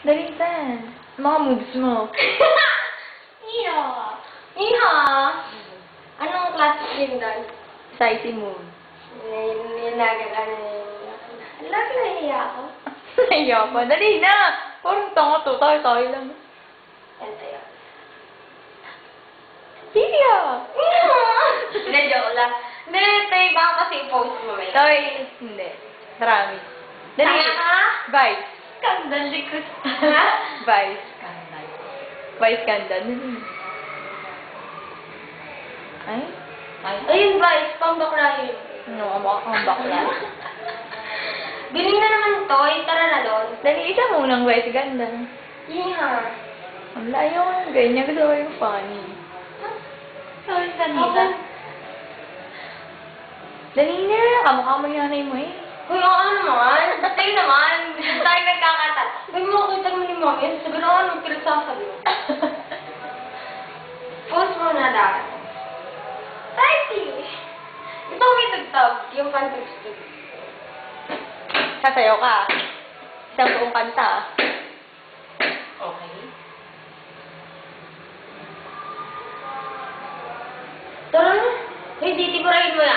Dalitan. Mga moves mo. Iha. Iha. Anong classic game doon? Spicy move. Lagi nahiya ako. Ayaw pa. Dali na! Parang tanga to. Tayo lang. Yan tayo. Hiya! Hindi, joke lang. Hindi, tayo baka kasi i-post mo may. Toy, hindi. Promise. Dali. Kaya ka? Vice. Skandal likos. Ha? Vice. Scandal. Vice scandal. Ay? Ay? Ayun ba, spam bakla yun. No, ang bakla. Biling na naman to, tara na doon. Dali, isa mo lang vice ganda. Iha. Ang layo nga. Ganyan. Gusto ko yung funny. Sorry, Okay. Dali na. Kamukha mo yung nanay mo eh. Uy, oo naman. Tayo naman. Tayo nagkakata. Uy, makakita mo ni Mami. Sabi na anong pinagsasabi mo. Post mo na dahil. Righty! Ito may tagtab. Yung context tip. Sasayaw ka. Isang buong kanta. Okay. Tara na. Uy, titiburahin mo yan.